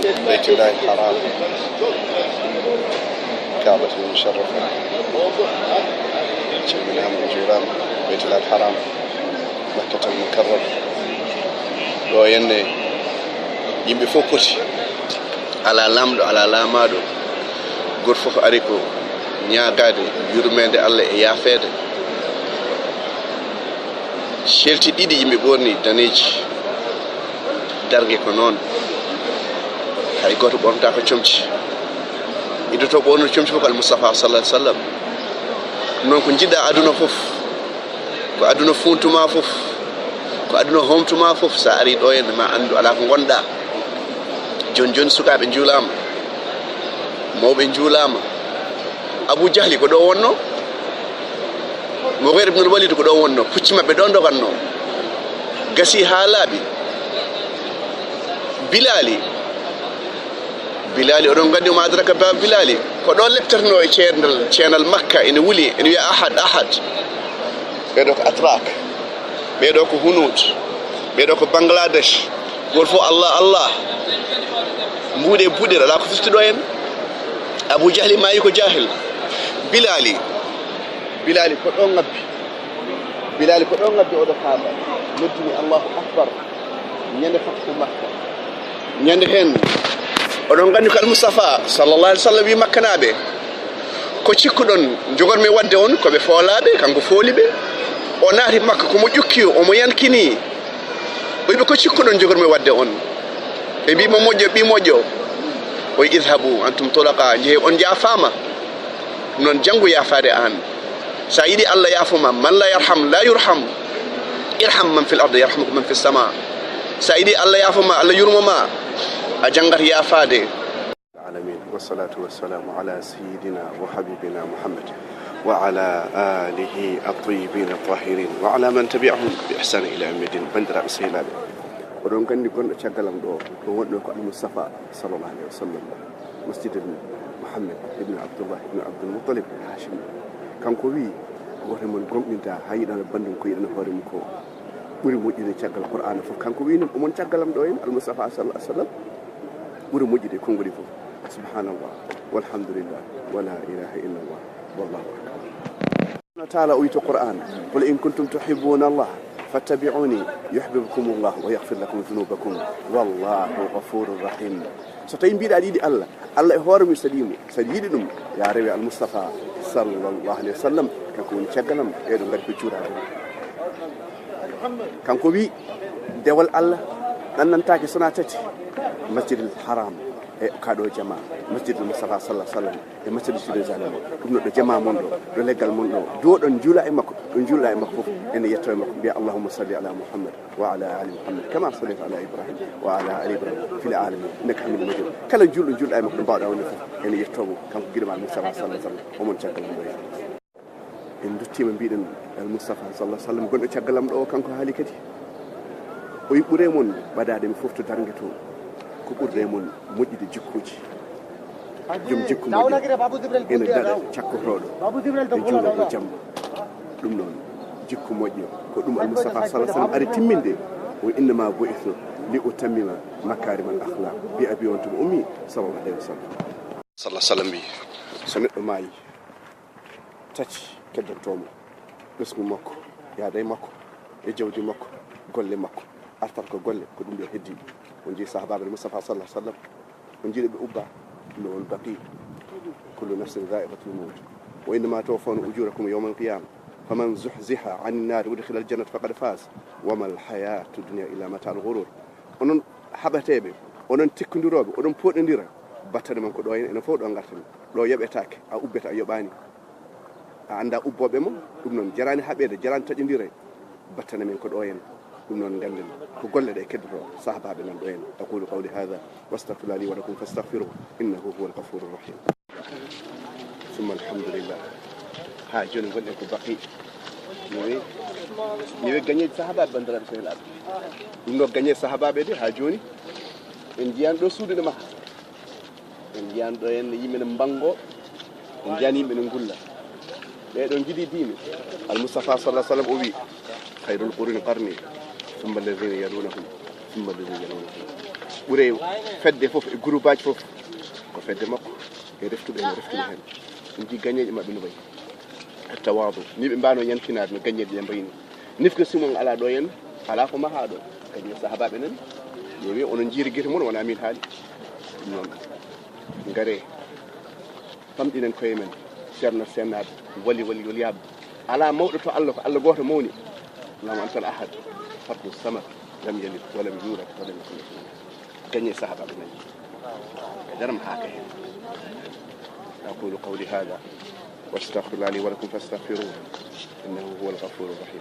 بيت الله الحرام كعبة المشرفة من أمر جيران بيت الله الحرام مكة المكرم ɗo yenne yimɓe fof poti ala lamɗo ala lamaɗo goto fof ari ko ñagade yurmede Allah e yaafede celti ɗiɗi yimɓe ɓorni daneji dargue ko noon hay goto ɓornata ko comci idoto ɓorno comci fof ko almoustapha sallah sallam noon ko jiɗɗa aduna fof ko aduna funtuma fof ko aduna homtuma fof sa ari ɗo henne ma andu ala ko gonɗa joni joni sukaɓe juulama mawɓe juulama Abou Jahli ko ɗo wonno Mughir ibn al-Walid ko ɗo wonno pucci mabɓe ɗo doganno gasi ha laaɓi Bilali oɗon gandi ma adraka ba Bilali ko ɗo leptatno e ceenal Makka ene wuli ene wiya ahad ɓeɗo ko Atrak ɓeɗo ko Hunud ɓeɗo ko Bangladesh goto fof Allah mbuuɗe buuɗere ala ko firti ɗo hen Abou Jahli mayi ko jahil Bilali ko ɗo ngabbi oɗo kaaba noddini Allahu akbar ñande fathu Makka ñande hen oɗon gandi ko Almoustapha sallallahu alaihi wasallam wi makkanaɓe ko cikkuɗon jogormi wadde on koɓe foolaɓe kanko fooliɓe o naati Makka komo ƴukki omo yankini o wiɓe ko cikkuɗon jogormi wadde on ɓe mbimo moƴƴo ɓi moƴƴo o wi idhabu antum tulaqa jeehi on jaafama noon janggo yaafade an sa yiɗi Allah yaafuma man la yarham la yurham irham man fil ardi yarhamukum man fis sama sa yiɗi Allah yaafuma Allah yurmoma a jangat yaafade alamin wassalatu wassalamu ala sayyidina wa habibina Muhammad wa ala alihi at-tayyibin at-tahirin wa ala man tabi'ahum bi ihsan ila yawmiddin bandiraɓe sehilaɓe oɗon gandi gonɗo caggalam ɗo wonɗo ko Almoustapha sallallahu alaihi wasallam masjidul Muhammad ibn Abdullah ibn Abdul Muttalib Hashim kanko wi goto mon gomɗinta ha yiɗano bandum ko yiɗano hoore mum ko ɓuuri moƴƴude caggal Qur'ana fof kanko wi non omon caggalam ɗo en Almoustapha sallallahu alaihi wasallam ɓuuri moƴƴude konngoli fof subhanallah walhamdulillah wala ilaha illallah wallahu akbar taala o wi to Qur'an qul in kuntum tuhibbuna Allah fattabi'uni yuhibbukum Allah wa yaghfir lakum dhunubakum wallahu ghafurur rahim so tawi mbiɗa aɗa yiɗi Allah e hoore mum saɗimo saɗa yiɗi ɗum ya rewe Almoustapha sallallahu alaihi wa sallam kanko woni caggalam eɗo ngari ko juurade kanko wi dewal Allah ɗannantake sona tati masjidil haram e kaɗo jama masjidil Moustapha sallallahu alaihi wa sallam e masjidil Jérusalem ɗum ɗo jama mon ɗo leggal mon ɗo joɗon juula e makko ɗon juula e makko fof ene yetto e makko mbiya allahumma salli ala Muhammad wa ala ali Muhammad kama sallayta ala Ibrahim wa ala ali Ibrahim fil alamin innaka hamidum majid kala julɗo juulɗa e makko ɗo mbawɗa wonde fof ene yettomo kanko guiɗoma Moustapha sallallahu alaihi wa sallam omon caggalam ɗo en duttima mbiɗen Almoustapha sallallahu alaihi wa sallam gonɗo caggalam ɗo kanko haali kadi o yi ɓuure mon ɓadade mi fof to dargue to ko ɓurde mon moƴƴude jikkuji joom jikku moƴƴo ene daɗa cakkotoɗo e juuɗo ko jamma ɗum noon jikku moƴƴo ko ɗum Almoustapha sallallahu alaihi wa sallam ari timminde o innama bo'ithu li utammima makarimal akhlaq bi abi on tuma ummi sallallahu alaihi wa sallam sallallahu sallam wi so neɗɗo maayi tati keddotomo ɓesgu makko yaada e makko e jawdi makko golle makko artat ko golle ko ɗum ɗo heddi on jii sahabaɓe Moustapha sallallahu alaihi wa sallam on jiiɗo ɓe ubba no on baqi kullu nafsin dha'iqatul maut wa innama tuwaffawna ujurakum yawma al-qiyamah faman zuhziha 'anil nar wa udkhila al-jannata faqad faz wa mal hayatu dunya illa mata'ul ghurur onon haɓateɓe onon tekkodiroɓe oɗon poɗodira battane man ko ɗo hen ene fof ɗo gartani ɗo yoɓetake a ubbeta a yoɓani a anda ubboɓe mo ɗum noon jarani haɓede jarani taƴodire battane men ko ɗo hen ɗum noon ganden ko golle ɗe keddoto sahabaɓe nan ɗo hen aqulu qawli hadha wastaghfiru li wa lakum fastaghfiruhu innahu huwal ghafurur rahim summa alhamdulillah ha joni gonɗen ko baqi mi wi gagneji sahabaɓe bandiraɓe sehilaɓe ɗum ɗo gagneji sahabaɓe de ha joni en jiyani ɗo suudude makka en jiyani ɗo henne yimɓe ne mbango en jiyani yimɓe ne gulla ɓeɗon jiiɗi diine Almoustapha sallallahu alaihi wa sallam o wi khayrul quruni qarni thumma alladhina yalunahum thumma alladhina yalunahum ɓuure fedde fof e groupe aji fof ko fedde makko e reftuɓe no reftuɓe hen en jii gagneje mabɓe no wayi tawadu ni ɓe mbano yankinade no gagneje ɗe mbayni nifka simon ala ɗo henna ala ko maha ɗo kadi sahabaɓe nan ƴeewi onon jiiri guite moon wona min haali ɗum noon gaare famɗinen koye men ceerno sennaɓe waliyaɓe ala mawɗo to Allah ko Allah goto mawni allahumma antal ahad fardu samad lam yalid walam yulad walam yakun lahu gagné sahabaɓe nani e daram haaka hen aqulu qawli hada واستغفر لي ولكم فاستغفروه انه هو الغفور الرحيم